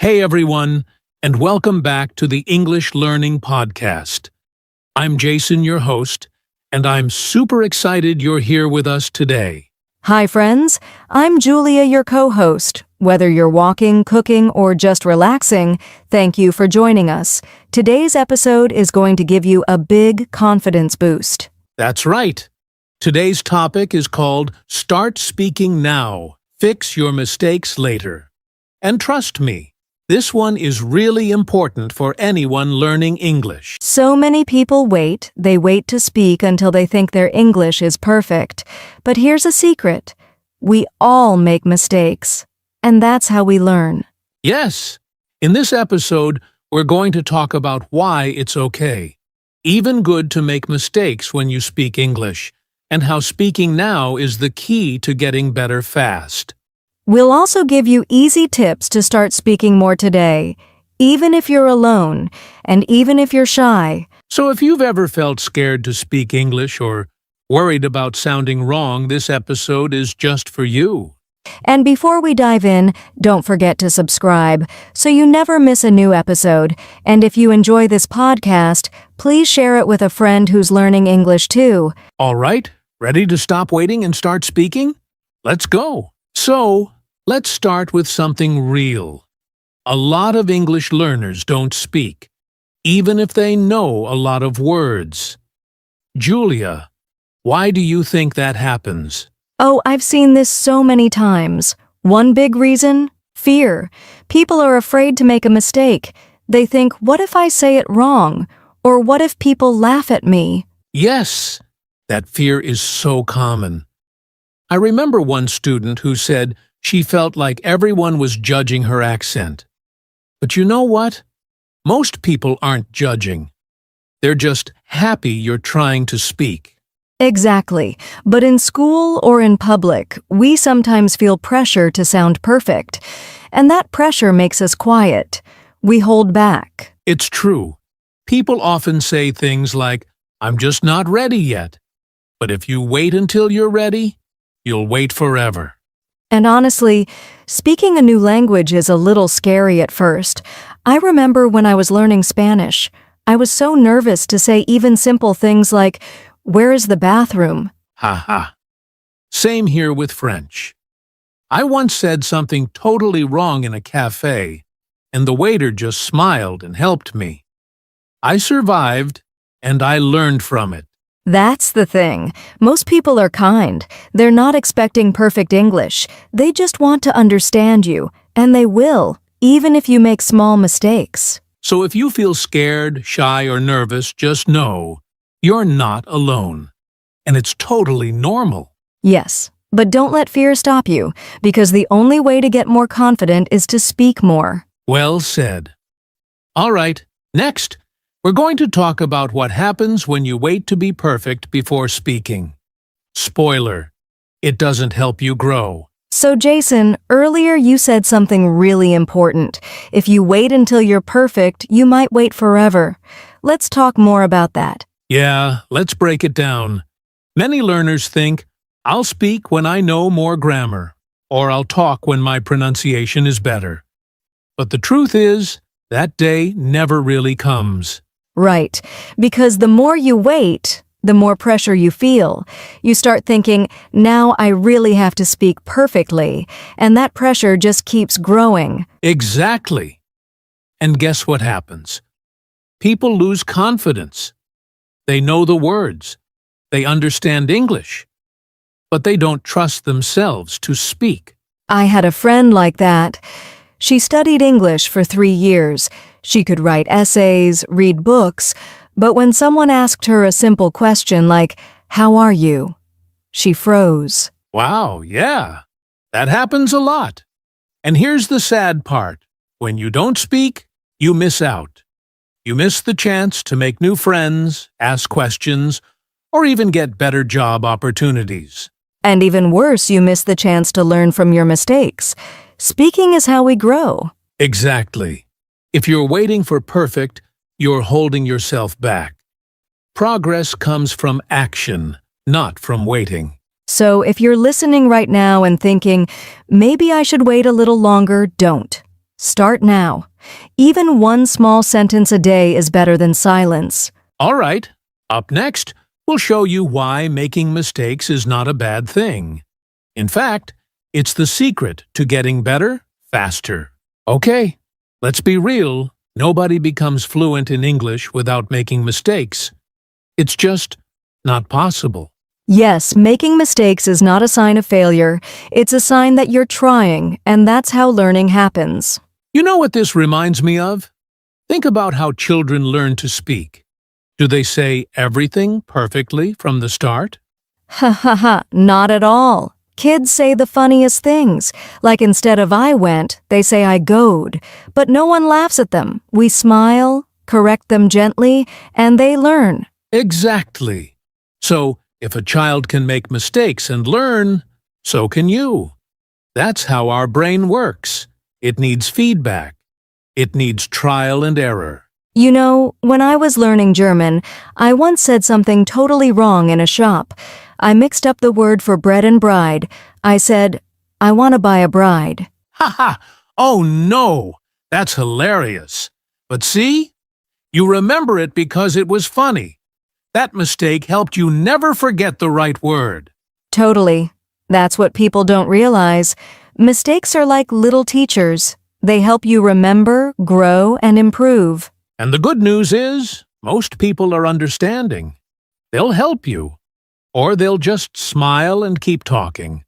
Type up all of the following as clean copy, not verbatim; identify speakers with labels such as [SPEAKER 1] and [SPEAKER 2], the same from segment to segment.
[SPEAKER 1] Hey everyone, and welcome back to the English Learning Podcast. I'm Jason, your host, and I'm super excited you're here with us today.
[SPEAKER 2] Hi friends, I'm Julia, your co-host. Whether you're walking, cooking, or just relaxing, thank you for joining us. Today's episode is going to give you a big confidence boost.
[SPEAKER 1] That's right. Today's topic is called Start Speaking Now, Fix Your Mistakes Later. And trust me, this one is really important for anyone learning English.
[SPEAKER 2] So many people wait. They wait to speak until they think their English is perfect. But here's a secret. We all make mistakes. And that's how we learn.
[SPEAKER 1] Yes, in this episode, we're going to talk about why it's okay, even good to make mistakes when you speak English, and how speaking now is the key to getting better fast.
[SPEAKER 2] We'll also give you easy tips to start speaking more today, even if you're alone, and even if you're shy.
[SPEAKER 1] So if you've ever felt scared to speak English or worried about sounding wrong, this episode is just for you.
[SPEAKER 2] And before we dive in, don't forget to subscribe so you never miss a new episode. And if you enjoy this podcast, please share it with a friend who's learning English too.
[SPEAKER 1] All right, ready to stop waiting and start speaking? Let's go. So, let's start with something real. A lot of English learners don't speak, even if they know a lot of words. Julia, why do you think that happens?
[SPEAKER 2] Oh, I've seen this so many times. One big reason? Fear. People are afraid to make a mistake. They think, what if I say it wrong? Or what if people laugh at me?
[SPEAKER 1] Yes, that fear is so common. I remember one student who said she felt like everyone was judging her accent. But you know what? Most people aren't judging. They're just happy you're trying to speak.
[SPEAKER 2] Exactly. But in school or in public, we sometimes feel pressure to sound perfect. And that pressure makes us quiet. We hold back.
[SPEAKER 1] It's true. People often say things like, I'm just not ready yet. But if you wait until you're ready, you'll wait forever.
[SPEAKER 2] And honestly, speaking a new language is a little scary at first. I remember when I was learning Spanish, I was so nervous to say even simple things like, where is the bathroom?
[SPEAKER 1] Ha ha. Same here with French. I once said something totally wrong in a cafe, and the waiter just smiled and helped me. I survived, and I learned from it.
[SPEAKER 2] That's the thing. Most people are kind. They're not expecting perfect English. They just want to understand you, and they will, even if you make small mistakes.
[SPEAKER 1] So if you feel scared, shy, or nervous, just know you're not alone. And it's totally normal.
[SPEAKER 2] Yes, but don't let fear stop you, because the only way to get more confident is to speak more.
[SPEAKER 1] Well said. All right, next, we're going to talk about what happens when you wait to be perfect before speaking. Spoiler, it doesn't help you grow.
[SPEAKER 2] So Jason, earlier you said something really important. If you wait until you're perfect, you might wait forever. Let's talk more about that.
[SPEAKER 1] Yeah, let's break it down. Many learners think, I'll speak when I know more grammar, or I'll talk when my pronunciation is better. But the truth is, that day never really comes.
[SPEAKER 2] Right, because the more you wait, the more pressure you feel. You start thinking, now I really have to speak perfectly, and that pressure just keeps growing.
[SPEAKER 1] Exactly. And guess what happens? People lose confidence. They know the words. They understand English. But they don't trust themselves to speak.
[SPEAKER 2] I had a friend like that. She studied English for 3 years. She could write essays, read books, but when someone asked her a simple question like, how are you? She froze.
[SPEAKER 1] Wow, yeah. That happens a lot. And here's the sad part. When you don't speak, you miss out. You miss the chance to make new friends, ask questions, or even get better job opportunities.
[SPEAKER 2] And even worse, you miss the chance to learn from your mistakes. Speaking is how we grow.
[SPEAKER 1] Exactly. If you're waiting for perfect, you're holding yourself back. Progress comes from action, not from waiting.
[SPEAKER 2] So if you're listening right now and thinking, maybe I should wait a little longer, don't. Start now. Even one small sentence a day is better than silence.
[SPEAKER 1] All right, up next, we'll show you why making mistakes is not a bad thing. In fact, it's the secret to getting better faster. Okay, let's be real. Nobody becomes fluent in English without making mistakes. It's just not possible.
[SPEAKER 2] Yes, making mistakes is not a sign of failure. It's a sign that you're trying, and that's how learning happens.
[SPEAKER 1] You know what this reminds me of? Think about how children learn to speak. Do they say everything perfectly from the start?
[SPEAKER 2] Ha ha ha, not at all. Kids say the funniest things. Like instead of I went, they say I goed. But no one laughs at them. We smile, correct them gently, and they learn.
[SPEAKER 1] Exactly. So, if a child can make mistakes and learn, so can you. That's how our brain works. It needs feedback. It needs trial and error.
[SPEAKER 2] You know, when I was learning German, I once said something totally wrong in a shop. I mixed up the word for bread and bride. I said, I want to buy a bride.
[SPEAKER 1] Ha ha! Oh no! That's hilarious. But see? You remember it because it was funny. That mistake helped you never forget the right word.
[SPEAKER 2] Totally. That's what people don't realize. Mistakes are like little teachers. They help you remember, grow, and improve.
[SPEAKER 1] And the good news is, most people are understanding. They'll help you. Or they'll just smile and keep talking.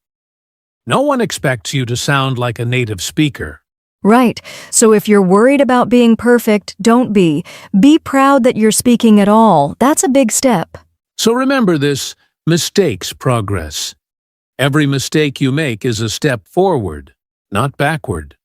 [SPEAKER 1] No one expects you to sound like a native speaker.
[SPEAKER 2] Right. So if you're worried about being perfect, don't be. Be proud that you're speaking at all. That's a big step.
[SPEAKER 1] So remember this, mistakes progress. Every mistake you make is a step forward, not backward.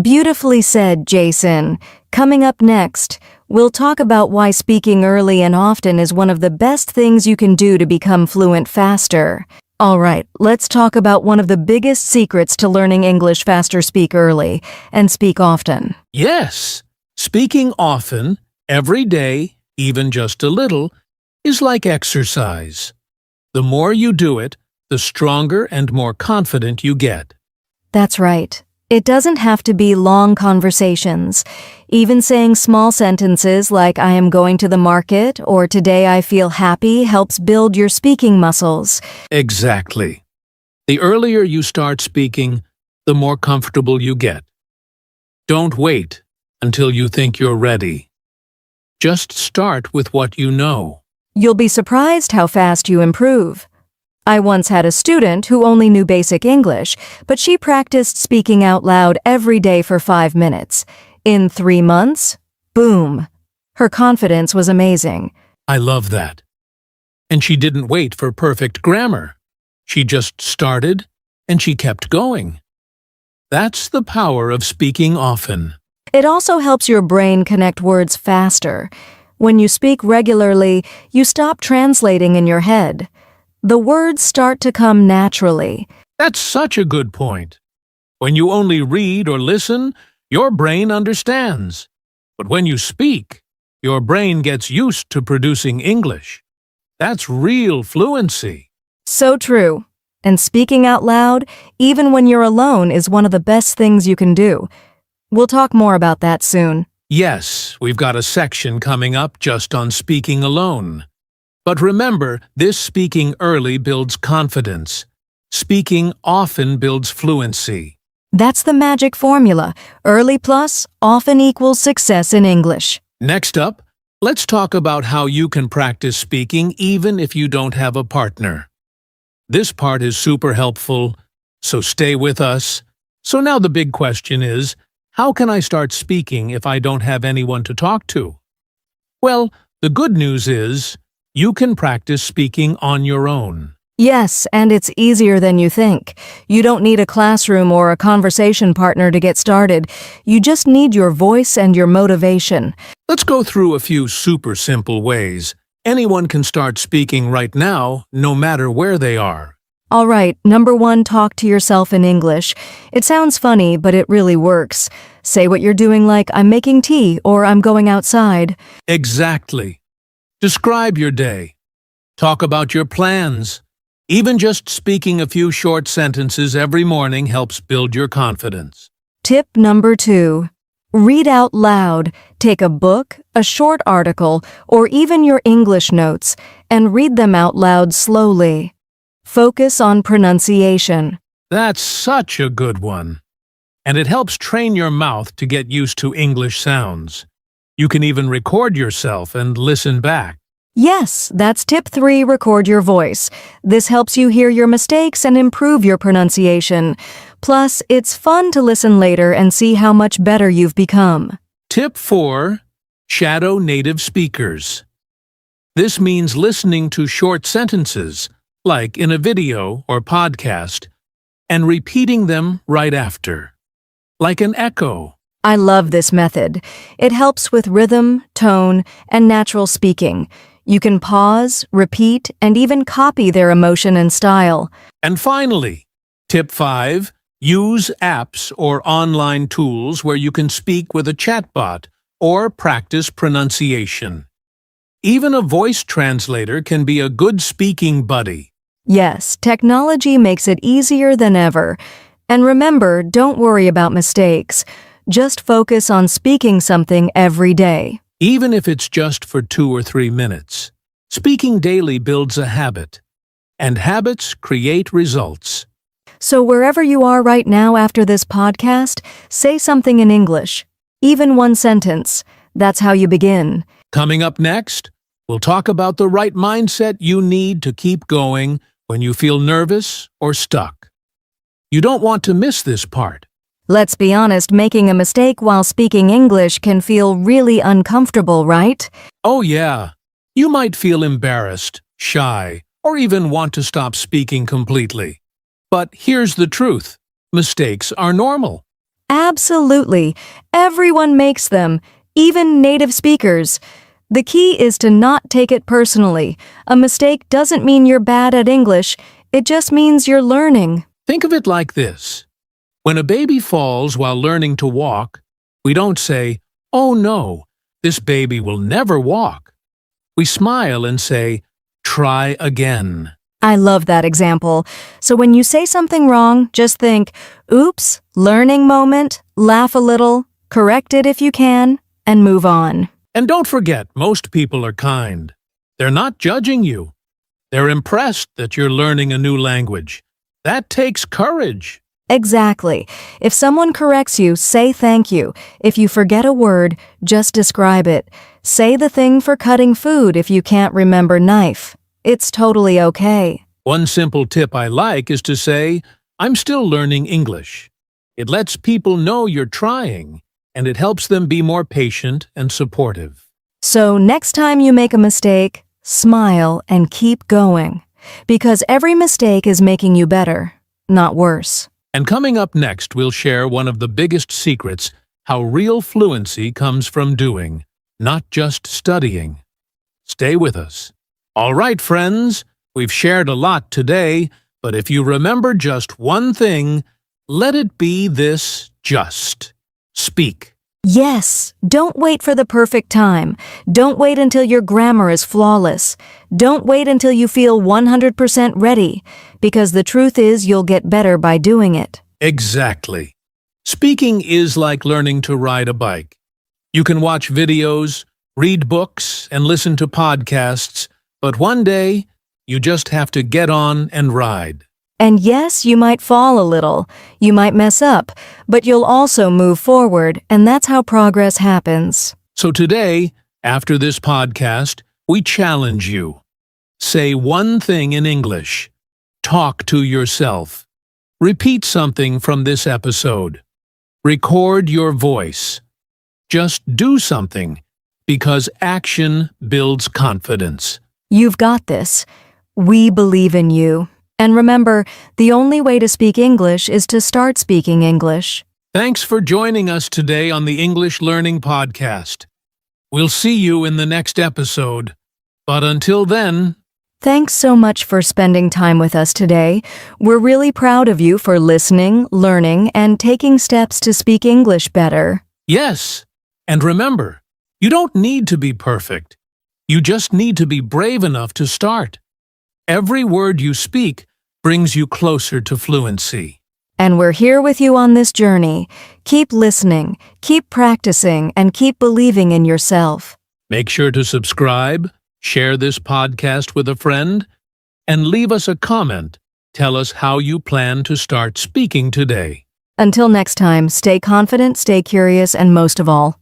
[SPEAKER 2] Beautifully said, Jason. Coming up next, we'll talk about why speaking early and often is one of the best things you can do to become fluent faster. All right, let's talk about one of the biggest secrets to learning English faster. Speak early and speak often.
[SPEAKER 1] Yes, speaking often, every day, even just a little, is like exercise. The more you do it, the stronger and more confident you get.
[SPEAKER 2] That's right. It doesn't have to be long conversations. Even saying small sentences like I am going to the market or today I feel happy helps build your speaking muscles.
[SPEAKER 1] Exactly. The earlier you start speaking, the more comfortable you get. Don't wait until you think you're ready. Just start with what you know.
[SPEAKER 2] You'll be surprised how fast you improve. I once had a student who only knew basic English, but she practiced speaking out loud every day for 5 minutes. In 3 months, boom! Her confidence was amazing.
[SPEAKER 1] I love that. And she didn't wait for perfect grammar. She just started, and she kept going. That's the power of speaking often.
[SPEAKER 2] It also helps your brain connect words faster. When you speak regularly, you stop translating in your head. The words start to come naturally.
[SPEAKER 1] That's such a good point. When you only read or listen, your brain understands. But when you speak, your brain gets used to producing English. That's real fluency.
[SPEAKER 2] So true. And speaking out loud, even when you're alone, is one of the best things you can do. We'll talk more about that soon.
[SPEAKER 1] Yes, we've got a section coming up just on speaking alone. But remember, this speaking early builds confidence. Speaking often builds fluency.
[SPEAKER 2] That's the magic formula. Early plus often equals success in English.
[SPEAKER 1] Next up, let's talk about how you can practice speaking even if you don't have a partner. This part is super helpful, so stay with us. So now the big question is, how can I start speaking if I don't have anyone to talk to? Well, the good news is, you can practice speaking on your own.
[SPEAKER 2] Yes, and it's easier than you think. You don't need a classroom or a conversation partner to get started. You just need your voice and your motivation.
[SPEAKER 1] Let's go through a few super simple ways. Anyone can start speaking right now, no matter where they are.
[SPEAKER 2] All right, number 1, talk to yourself in English. It sounds funny, but it really works. Say what you're doing like, I'm making tea or I'm going outside.
[SPEAKER 1] Exactly. Describe your day. Talk about your plans. Even just speaking a few short sentences every morning helps build your confidence.
[SPEAKER 2] Tip number 2. Read out loud. Take a book, a short article, or even your English notes, and read them out loud slowly. Focus on pronunciation.
[SPEAKER 1] That's such a good one. And it helps train your mouth to get used to English sounds. You can even record yourself and listen back.
[SPEAKER 2] Yes, that's tip 3, record your voice. This helps you hear your mistakes and improve your pronunciation. Plus, it's fun to listen later and see how much better you've become.
[SPEAKER 1] Tip 4. Shadow native speakers. This means listening to short sentences, like in a video or podcast, and repeating them right after, like an echo.
[SPEAKER 2] I love this method. It helps with rhythm, tone, and natural speaking. You can pause, repeat, and even copy their emotion and style.
[SPEAKER 1] And finally, tip 5. Use apps or online tools where you can speak with a chatbot or practice pronunciation. Even a voice translator can be a good speaking buddy.
[SPEAKER 2] Yes, technology makes it easier than ever. And remember, don't worry about mistakes. Just focus on speaking something every day.
[SPEAKER 1] Even if it's just for 2 or 3 minutes. Speaking daily builds a habit, and habits create results.
[SPEAKER 2] So wherever you are right now after this podcast, say something in English. Even one sentence. That's how you begin.
[SPEAKER 1] Coming up next, we'll talk about the right mindset you need to keep going when you feel nervous or stuck. You don't want to miss this part.
[SPEAKER 2] Let's be honest, making a mistake while speaking English can feel really uncomfortable, right?
[SPEAKER 1] Oh yeah, you might feel embarrassed, shy, or even want to stop speaking completely. But here's the truth. Mistakes are normal.
[SPEAKER 2] Absolutely. Everyone makes them, even native speakers. The key is to not take it personally. A mistake doesn't mean you're bad at English. It just means you're learning.
[SPEAKER 1] Think of it like this. When a baby falls while learning to walk, we don't say, "Oh no, this baby will never walk." We smile and say, "Try again."
[SPEAKER 2] I love that example. So when you say something wrong, just think, oops, learning moment, laugh a little, correct it if you can, and move on.
[SPEAKER 1] And don't forget, most people are kind. They're not judging you. They're impressed that you're learning a new language. That takes courage.
[SPEAKER 2] Exactly. If someone corrects you, say thank you. If you forget a word, just describe it. Say the thing for cutting food if you can't remember knife. It's totally okay.
[SPEAKER 1] One simple tip I like is to say, "I'm still learning English." It lets people know you're trying, and it helps them be more patient and supportive.
[SPEAKER 2] So next time you make a mistake, smile and keep going. Because every mistake is making you better, not worse.
[SPEAKER 1] And coming up next, we'll share one of the biggest secrets, how real fluency comes from doing, not just studying. Stay with us. All right, friends, we've shared a lot today, but if you remember just one thing, let it be this: just speak.
[SPEAKER 2] Yes, don't wait for the perfect time. Don't wait until your grammar is flawless. Don't wait until you feel 100% ready, because the truth is you'll get better by doing it.
[SPEAKER 1] Exactly. Speaking is like learning to ride a bike. You can watch videos, read books, and listen to podcasts, but one day, you just have to get on and ride.
[SPEAKER 2] And yes, you might fall a little, you might mess up, but you'll also move forward, and that's how progress happens.
[SPEAKER 1] So today, after this podcast, we challenge you. Say one thing in English. Talk to yourself. Repeat something from this episode. Record your voice. Just do something, because action builds confidence.
[SPEAKER 2] You've got this. We believe in you. And remember, the only way to speak English is to start speaking English.
[SPEAKER 1] Thanks for joining us today on the English Learning Podcast. We'll see you in the next episode. But until then,
[SPEAKER 2] Thanks so much for spending time with us today. We're really proud of you for listening, learning, and taking steps to speak English better.
[SPEAKER 1] yes, and remember, you don't need to be perfect. You just need to be brave enough to start. Every word you speak brings you closer to fluency.
[SPEAKER 2] And we're here with you on this journey. Keep listening, keep practicing, and keep believing in yourself.
[SPEAKER 1] Make sure to subscribe, share this podcast with a friend, and leave us a comment. Tell us how you plan to start speaking today.
[SPEAKER 2] Until next time, stay confident, stay curious, and most of all,